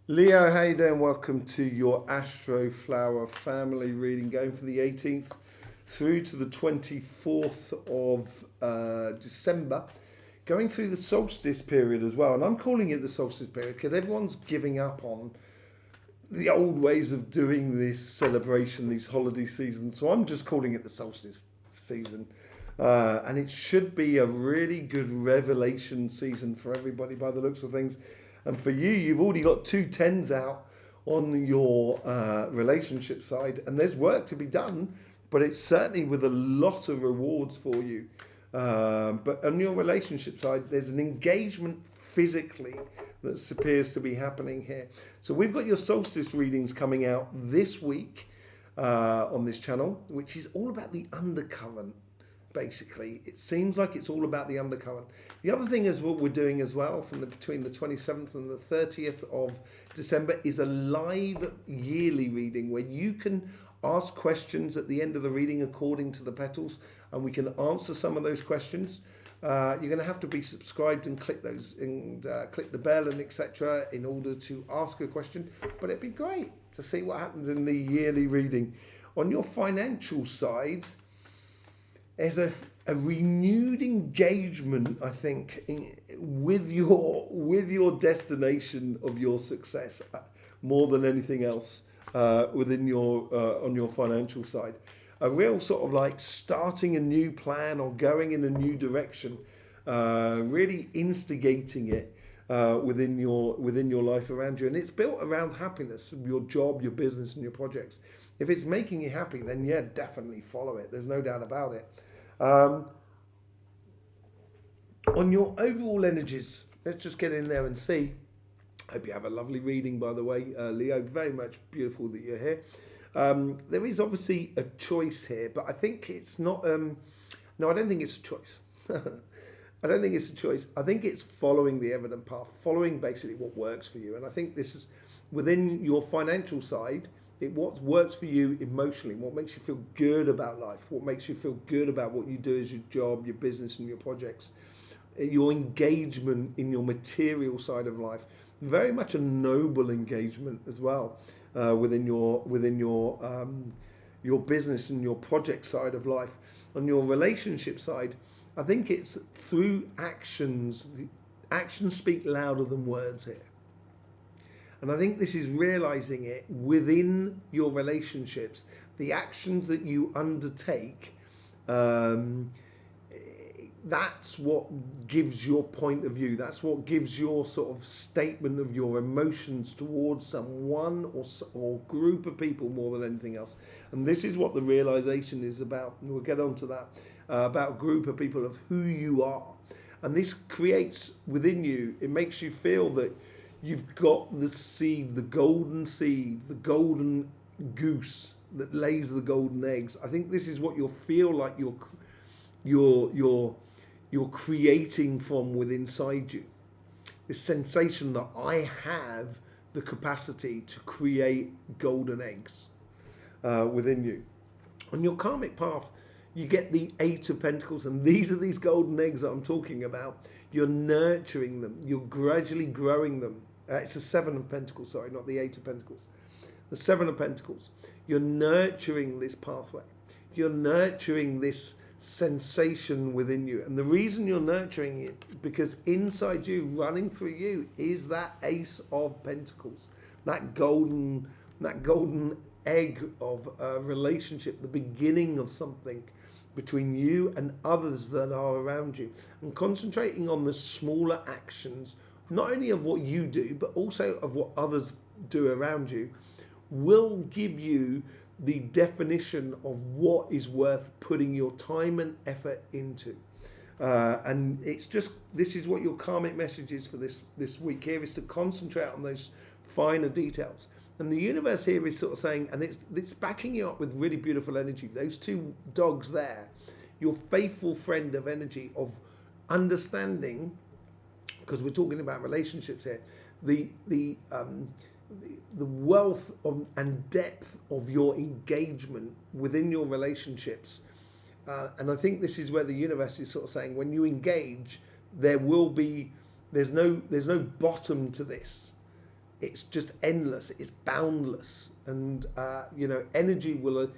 Leo, how you doing? Welcome to your Astroflower family reading, going from the 18th through to the 24th of December, going through the solstice period as well. And I'm calling it the solstice period because everyone's giving up on the old ways of doing this celebration, these holiday seasons. So I'm just calling it the solstice season. And it should be a really good revelation season for everybody by the looks of things. And for you, you've already got 2 10s out on your relationship side, and there's work to be done, but it's certainly with a lot of rewards for you. But on your relationship side, there's an engagement physically that appears to be happening here. So we've got your solstice readings coming out this week on this channel, which is all about the undercurrent. Basically, it seems like it's all about the undercurrent. The other thing is what we're doing as well from between the 27th and the 30th of December is a live yearly reading where you can ask questions at the end of the reading according to the petals, and we can answer some of those questions. You're going to have to be subscribed and click those and click the bell and etc. in order to ask a question. But it'd be great to see what happens in the yearly reading. On your financial side, there's a renewed engagement, I think, with your destination of your success more than anything else within your on your financial side. A real sort of like starting a new plan or going in a new direction, really instigating it within your life around you, and it's built around happiness, your job, your business, and your projects. If it's making you happy, then yeah, definitely follow it. There's no doubt about it. On your overall energies, let's just get in there and see. Hope you have a lovely reading, by the way, Leo. Very much beautiful that you're here. There is obviously a choice here, but I think it's not. No, I don't think it's a choice. I don't think it's a choice. I think it's following the evident path, following basically what works for you. And I think this is within your financial side. What works for you emotionally, what makes you feel good about life, what makes you feel good about what you do as your job, your business, and your projects, your engagement in your material side of life. Very much a noble engagement as well within your business and your project side of life. On your relationship side, I think it's through actions. Actions speak louder than words here. And I think this is realizing it within your relationships, the actions that you undertake, that's what gives your point of view. That's what gives your sort of statement of your emotions towards someone or group of people more than anything else. And this is what the realization is about. And we'll get on to that, about a group of people of who you are. And this creates within you, it makes you feel that you've got the seed, the golden goose that lays the golden eggs. I think this is what you'll feel like you're creating from within inside you. This sensation that I have the capacity to create golden eggs within you. On your karmic path, you get the 8 of Pentacles, and these are these golden eggs that I'm talking about. You're nurturing them. You're gradually growing them. It's the 7 of Pentacles, sorry, not the 8 of Pentacles. The 7 of Pentacles. You're nurturing this pathway. You're nurturing this sensation within you. And the reason you're nurturing it, because inside you, running through you, is that Ace of Pentacles. That golden egg of a relationship, the beginning of something between you and others that are around you. And concentrating on the smaller actions, not only of what you do, but also of what others do around you, will give you the definition of what is worth putting your time and effort into. And it's just, this is what your karmic message is for this week here, is to concentrate on those finer details. And the universe here is sort of saying, and it's backing you up with really beautiful energy. Those 2 dogs there, your faithful friend of energy, of understanding, because we're talking about relationships here, the wealth and depth of your engagement within your relationships. And I think this is where the universe is sort of saying, when you engage, there's no bottom to this. it's just endless, it's boundless, and energy will.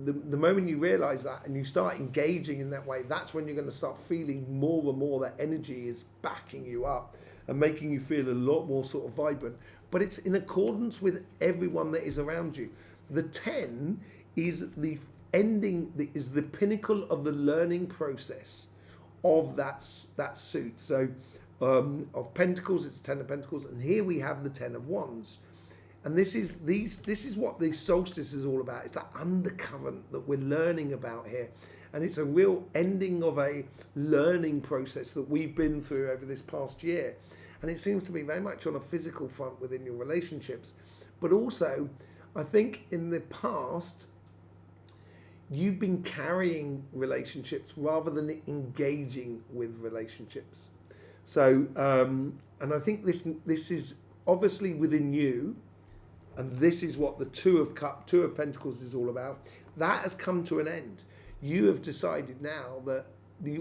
The moment you realize that and you start engaging in that way, that's when you're going to start feeling more and more that energy is backing you up and making you feel a lot more sort of vibrant. But it's in accordance with everyone that is around you. The 10 is the ending, is the pinnacle of the learning process of that suit. So of Pentacles, it's 10 of Pentacles, and here we have the 10 of Wands. And this is what the solstice is all about. It's that undercurrent that we're learning about here. And it's a real ending of a learning process that we've been through over this past year. And it seems to be very much on a physical front within your relationships. But also, I think in the past, you've been carrying relationships rather than engaging with relationships. So, and I think this is obviously within you. And this is what the Two of Pentacles is all about. That has come to an end. You have decided now that,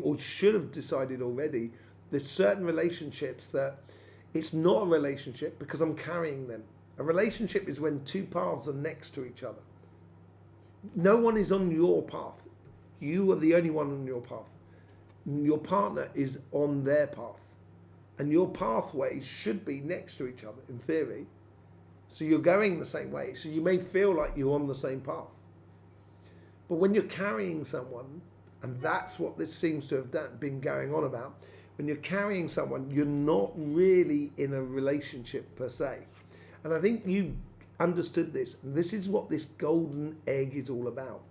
or should have decided already, there's certain relationships that it's not a relationship because I'm carrying them. A relationship is when two paths are next to each other. No one is on your path. You are the only one on your path. Your partner is on their path. And your pathways should be next to each other, in theory. So you're going the same way. So you may feel like you're on the same path. But when you're carrying someone, and that's what this seems to have been going on about, when you're carrying someone, you're not really in a relationship per se. And I think you've understood this. This is what this golden egg is all about.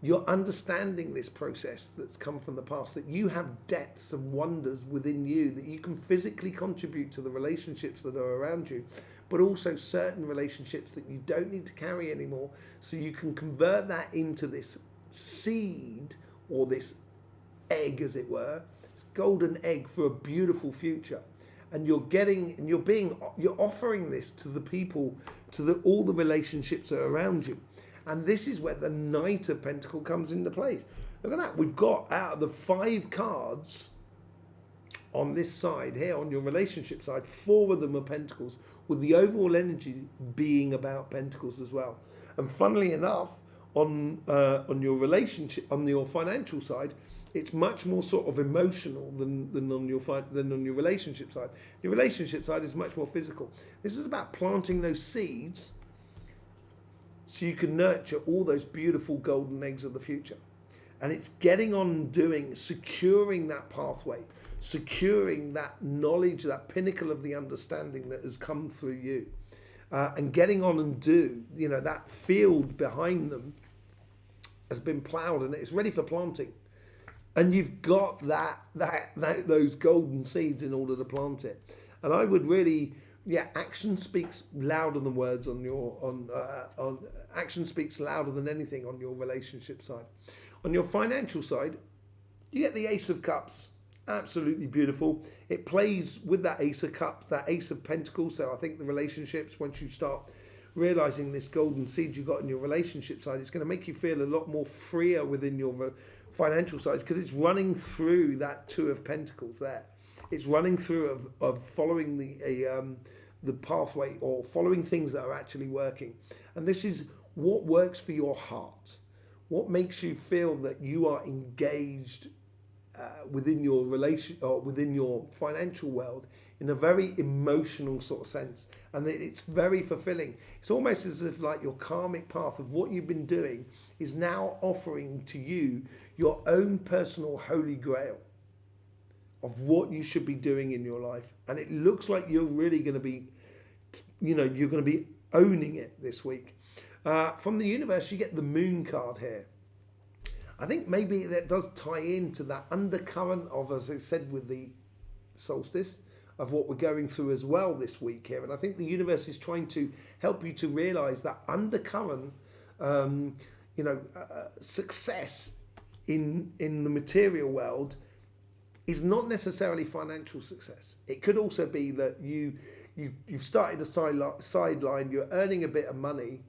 You're understanding this process that's come from the past, that you have depths and wonders within you, that you can physically contribute to the relationships that are around you, but also certain relationships that you don't need to carry anymore, so you can convert that into this seed, or this egg, as it were, this golden egg for a beautiful future. And you're offering this to the people, to all the relationships that are around you. And this is where the Knight of Pentacles comes into place. Look at that. We've got, out of the 5 cards on this side here, on your relationship side, 4 of them are Pentacles, with the overall energy being about Pentacles as well. And funnily enough, on your relationship, on your financial side, it's much more sort of emotional than on your relationship side. Your relationship side is much more physical. This is about planting those seeds so you can nurture all those beautiful golden eggs of the future. And it's getting on and doing, securing that pathway, securing that knowledge, that pinnacle of the understanding that has come through you, and getting on and do, that field behind them has been ploughed and it's ready for planting. And you've got those golden seeds in order to plant it. And I would really, action speaks louder than words action speaks louder than anything on your relationship side. On your financial side, you get the Ace of Cups. Absolutely beautiful. It plays with that Ace of Cups, that Ace of Pentacles. So I think the relationships, once you start realizing this golden seed you got in your relationship side, it's going to make you feel a lot more freer within your financial side, because it's running through that Two of Pentacles there. It's running through of following the pathway, or following things that are actually working. And this is what works for your heart. What makes you feel that you are engaged within your relation, or within your financial world, in a very emotional sort of sense, and it's very fulfilling. It's almost as if like your karmic path of what you've been doing is now offering to you your own personal holy grail of what you should be doing in your life. And it looks like you're really going to be, you're going to be owning it this week. From the universe, you get the Moon card here. I think maybe that does tie into that undercurrent of, as I said, with the solstice, of what we're going through as well this week here. And I think the universe is trying to help you to realize that undercurrent, success in the material world is not necessarily financial success. It could also be that you've started a sideline, you're earning a bit of money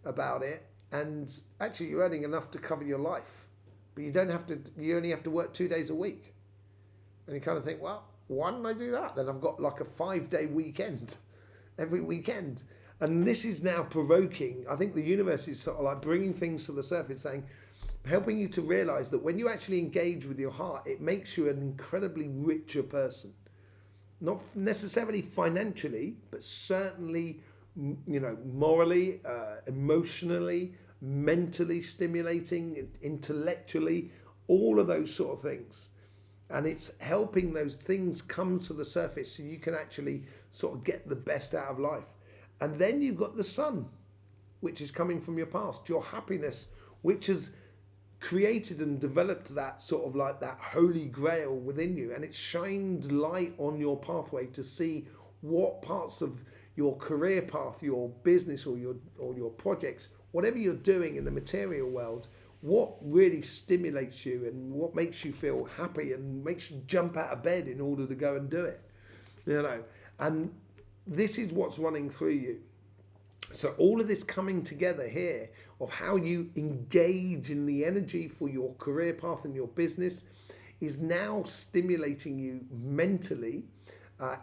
about it, and actually you're earning enough to cover your life, but you only have to work 2 days a week. And you kind of think, well, why don't I do that? Then I've got like a 5-day weekend, every weekend. And this is now provoking, I think the universe is sort of like bringing things to the surface, saying, helping you to realize that when you actually engage with your heart, it makes you an incredibly richer person. Not necessarily financially, but certainly, morally, emotionally, mentally stimulating, intellectually, all of those sort of things. And it's helping those things come to the surface so you can actually sort of get the best out of life. And then you've got the sun, which is coming from your past, your happiness, which has created and developed that sort of like that holy grail within you, and it shined light on your pathway to see what parts of your career path, your business, or your projects, whatever you're doing in the material world, what really stimulates you and what makes you feel happy and makes you jump out of bed in order to go and do it, and this is what's running through you. So all of this coming together here of how you engage in the energy for your career path and your business is now stimulating you mentally,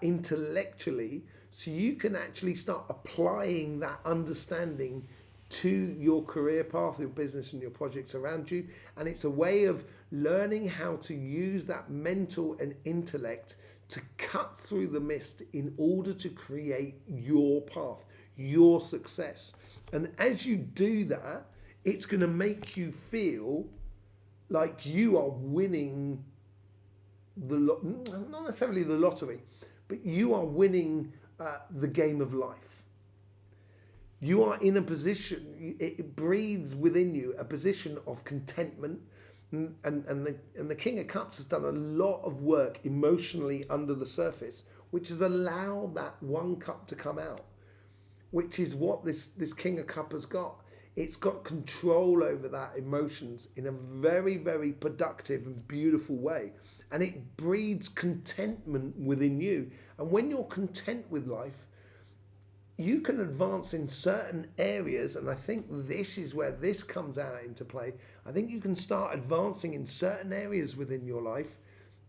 intellectually, so you can actually start applying that understanding to your career path, your business and your projects around you. And it's a way of learning how to use that mental and intellect to cut through the mist in order to create your path, your success. And as you do that, it's going to make you feel like you are winning not necessarily the lottery, but you are winning the game of life. You are in a position, it breeds within you a position of contentment. And the King of Cups has done a lot of work emotionally under the surface, which has allowed that one cup to come out, which is what this King of Cups has got. It's got control over that emotions in a very, very productive and beautiful way. And it breeds contentment within you. And when you're content with life, you can advance in certain areas. And I think this is where this comes out into play. I think you can start advancing in certain areas within your life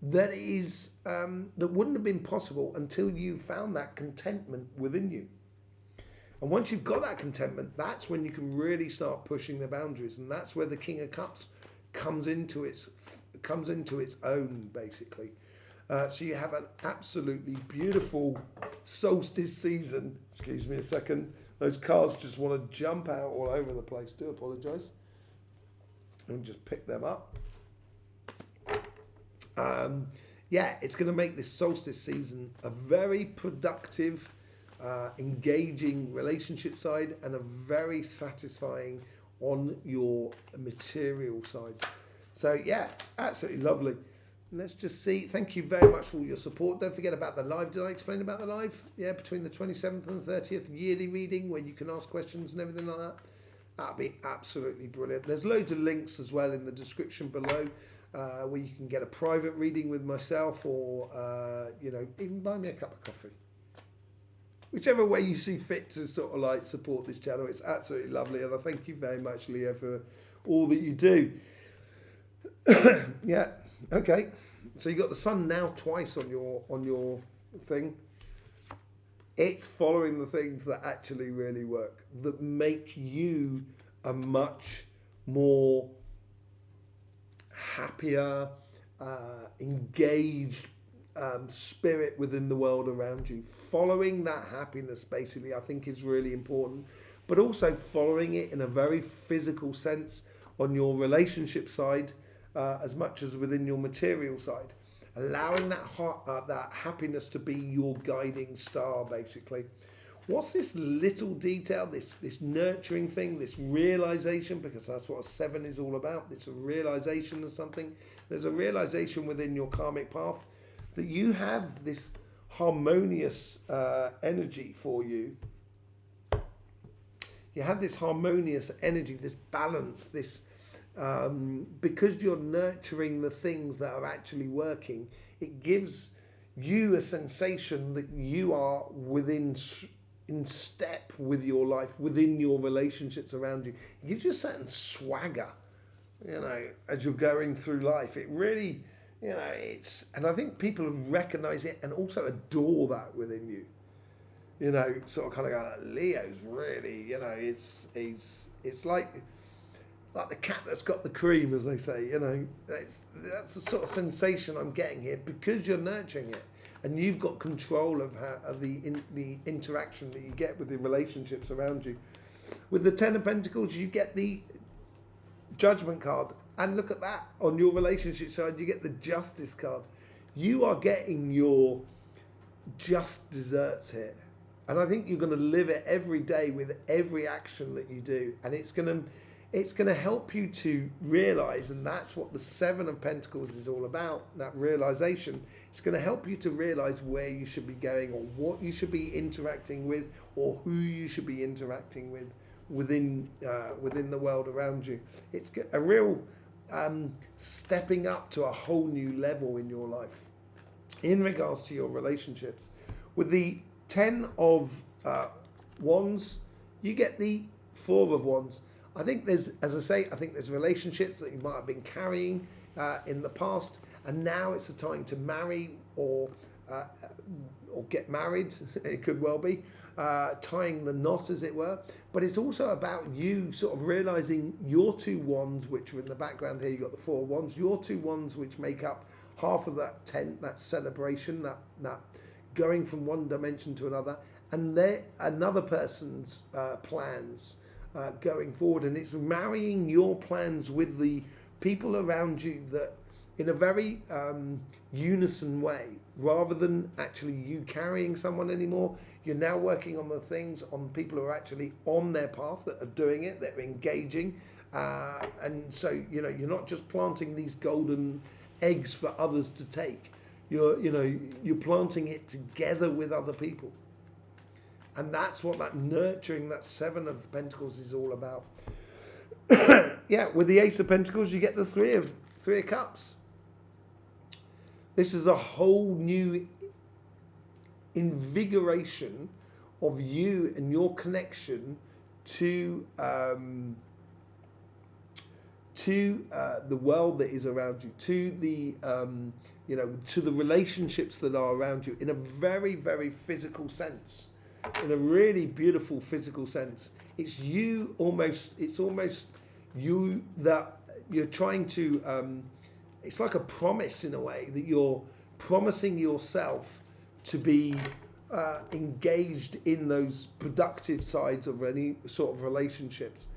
that wouldn't have been possible until you found that contentment within you. And once you've got that contentment, that's when you can really start pushing the boundaries, and that's where the King of Cups comes into its own, basically. So you have an absolutely beautiful solstice season. Excuse me a second. Those cars just want to jump out all over the place. Do apologise. And just pick them up. It's going to make this solstice season a very productive, engaging relationship side, and a very satisfying on your material side. So absolutely lovely. Let's just see. Thank you very much for all your support. Don't forget about the live. Did I explain about the live? Yeah, between the 27th and the 30th, yearly reading where you can ask questions and everything like that. That'd be absolutely brilliant. There's loads of links as well in the description below, where you can get a private reading with myself, or even buy me a cup of coffee. Whichever way you see fit to sort of like support this channel, it's absolutely lovely, and I thank you very much, Leo, for all that you do. Yeah, okay. So you got the sun now twice on your thing. It's following the things that actually really work, that make you a much more happier, engaged spirit within the world around you. Following that happiness, basically, I think is really important, but also following it in a very physical sense on your relationship side, as much as within your material side. Allowing that happiness to be your guiding star, basically. What's this little detail, this nurturing thing, this realization, because that's what a 7 is all about. It's a realization of something. There's a realization within your karmic path that you have this harmonious energy for you. You have this harmonious energy, this balance, this because you're nurturing the things that are actually working. It gives you a sensation that you are in step with your life, within your relationships around you. It gives you a certain swagger, as you're going through life. It really, and I think people recognize it and also adore that within you. sort of kind of going, Leo's really, it's like the cat that's got the cream, as they say. That's the sort of sensation I'm getting here because you're nurturing it, and you've got control of the interaction that you get with the relationships around you. With the Ten of Pentacles, you get the Judgment card, and look at that, on your relationship side you get the Justice card. You are getting your just desserts here, and I think you're going to live it every day with every action that you do, and it's going to help you to realize, and that's what the Seven of Pentacles is all about, that realization. It's going to help you to realize where you should be going, or what you should be interacting with, or who you should be interacting with within the world around you. It's a real stepping up to a whole new level in your life in regards to your relationships. With the Ten of Wands, you get the Four of Wands. I think there's relationships that you might have been carrying in the past, and now it's the time to marry or get married. It could well be tying the knot, as it were. But it's also about you sort of realizing your two wands, which are in the background here. You've got the Four of Wands, your two wands, which make up half of that tent, that celebration, that going from one dimension to another, and they're another person's plans going forward. And it's marrying your plans with the people around you that in a very unison way, rather than actually you carrying someone anymore. You're now working on the things, on people who are actually on their path, that are doing it, that are engaging, and so you're not just planting these golden eggs for others to take. You're planting it together with other people, and that's what that nurturing, that Seven of Pentacles is all about. Yeah, with the Ace of Pentacles, you get the Three of Cups. This is a whole new invigoration of you and your connection to the world that is around you, to the to the relationships that are around you, in a very, very physical sense, in a really beautiful physical sense. It's almost you that you're trying to. It's like a promise in a way, that you're promising yourself to be engaged in those productive sides of any sort of relationships.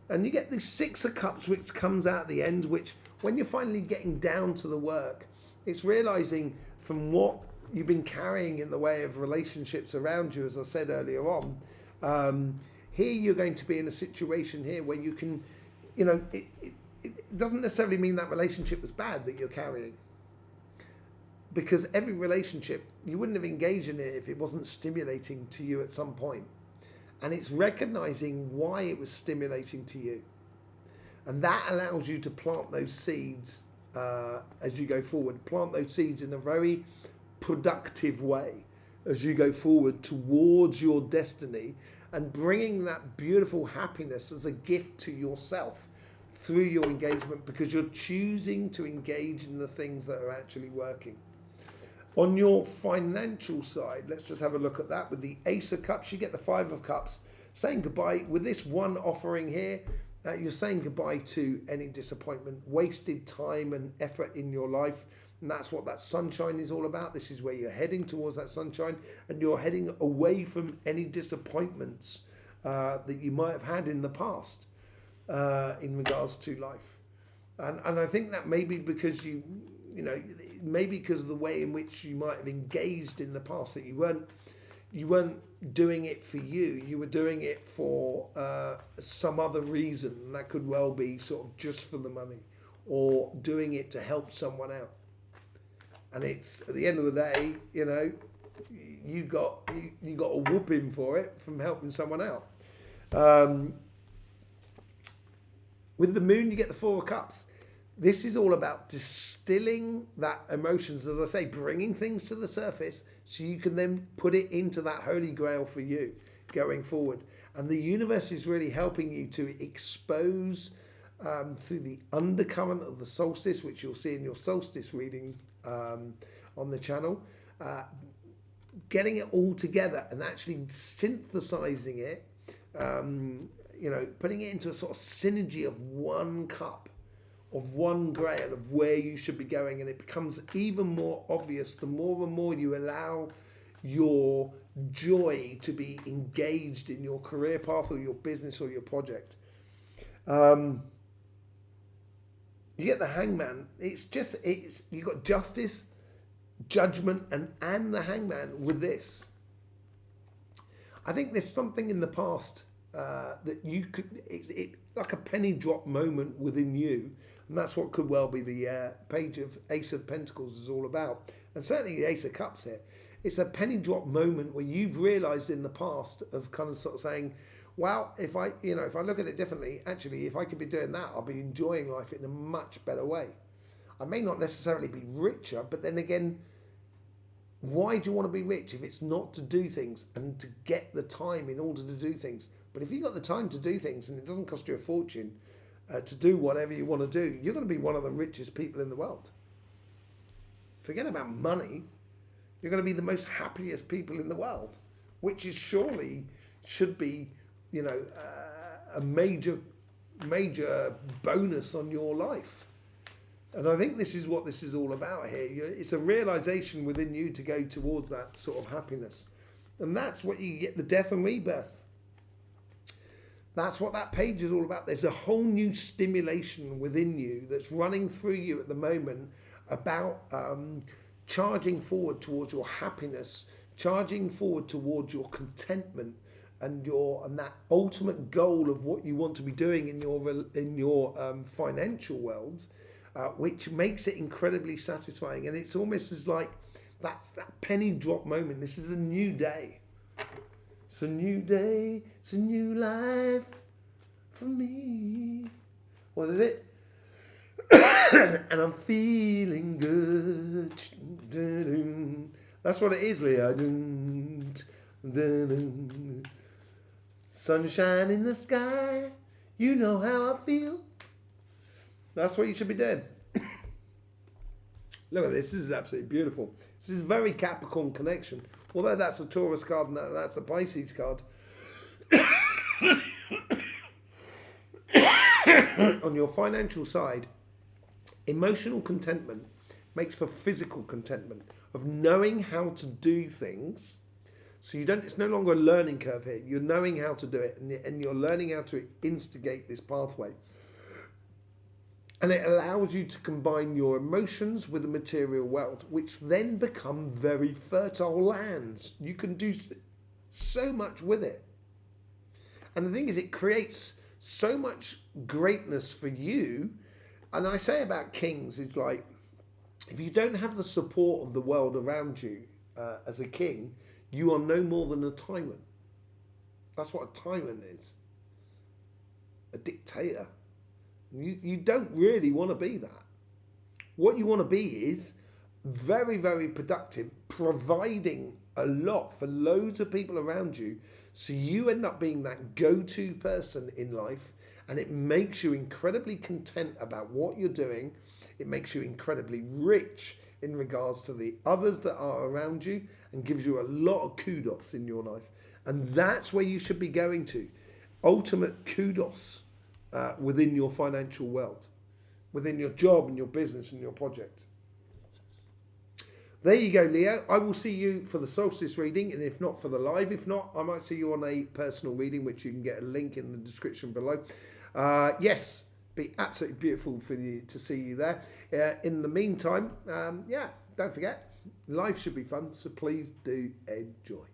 And you get the Six of Cups, which comes out at the end, which when you're finally getting down to the work, it's realizing from what you've been carrying in the way of relationships around you, as I said earlier on, here you're going to be in a situation here where you can, it doesn't necessarily mean that relationship was bad that you're carrying. Because every relationship, you wouldn't have engaged in it if it wasn't stimulating to you at some point. And it's recognizing why it was stimulating to you. And that allows you to plant those seeds as you go forward. Plant those seeds in a very productive way as you go forward towards your destiny, and bringing that beautiful happiness as a gift to yourself through your engagement, because you're choosing to engage in the things that are actually working. On your financial side, let's just have a look at that. With the Ace of Cups, you get the Five of Cups. Saying goodbye. With this one offering here, you're saying goodbye to any disappointment, wasted time and effort in your life. And that's what that sunshine is all about. This is where you're heading towards that sunshine, and you're heading away from any disappointments that you might have had in the past in regards to life. And I think that maybe because maybe because of the way in which you might have engaged in the past, that you weren't doing it for you were doing it for some other reason. And that could well be sort of just for the money, or doing it to help someone out. And it's, at the end of the day, you got a whooping for it from helping someone out. With the Moon, you get the Four of Cups. This is all about distilling that emotions, as I say, bringing things to the surface so you can then put it into that holy grail for you going forward. And the universe is really helping you to expose through the undercurrent of the solstice, which you'll see in your solstice reading on the channel, getting it all together and actually synthesizing it, putting it into a sort of synergy of one cup, of one grail of where you should be going. And it becomes even more obvious the more and more you allow your joy to be engaged in your career path or your business or your project. You get the hangman. It's you got justice, judgment, and the hangman with this. I think there's something in the past that you could, it like a penny drop moment within you, and that's what could well be the page of Ace of Pentacles is all about, and certainly the Ace of Cups here. It's a penny drop moment where you've realised in the past of kind of sort of saying, well, if I look at it differently, actually, if I could be doing that, I'll be enjoying life in a much better way. I may not necessarily be richer, but then again, why do you want to be rich if it's not to do things and to get the time in order to do things? But if you've got the time to do things and it doesn't cost you a fortune to do whatever you want to do, you're going to be one of the richest people in the world. Forget about money. You're going to be the most happiest people in the world, which is should be, a major bonus on your life. And I think this is what this is all about here. It's a realization within you to go towards that sort of happiness. And that's what you get, the death and rebirth. That's what that page is all about. There's a whole new stimulation within you that's running through you at the moment about charging forward towards your happiness, charging forward towards your contentment, and that ultimate goal of what you want to be doing in your financial world, which makes it incredibly satisfying. And it's almost as like that's that penny drop moment. This is a new day. It's a new day. It's a new life for me. What is it? And I'm feeling good. That's what it is, Leo. Sunshine in the sky. You know how I feel. That's what you should be doing. Look at this. This is absolutely beautiful. This is very Capricorn connection. Although that's a Taurus card and that's a Pisces card. On your financial side, emotional contentment makes for physical contentment of knowing how to do things. So it's no longer a learning curve here. You're knowing how to do it, and you're learning how to instigate this pathway. And it allows you to combine your emotions with the material world, which then become very fertile lands. You can do so much with it. And the thing is, it creates so much greatness for you. And I say about kings, it's like, if you don't have the support of the world around you as a king, you are no more than a tyrant. That's what a tyrant is. A dictator. You don't really want to be that. What you want to be is very, very productive, providing a lot for loads of people around you, so you end up being that go-to person in life, and it makes you incredibly content about what you're doing. It makes you incredibly rich in regards to the others that are around you, and gives you a lot of kudos in your life. And that's where you should be going to. Ultimate kudos within your financial world, within your job and your business and your project. There you go, Leo. I will see you for the solstice reading, and if not for the live, if not, I might see you on a personal reading, which you can get a link in the description below. Yes, be absolutely beautiful for you to see you there. In the meantime, don't forget, life should be fun, so please do enjoy.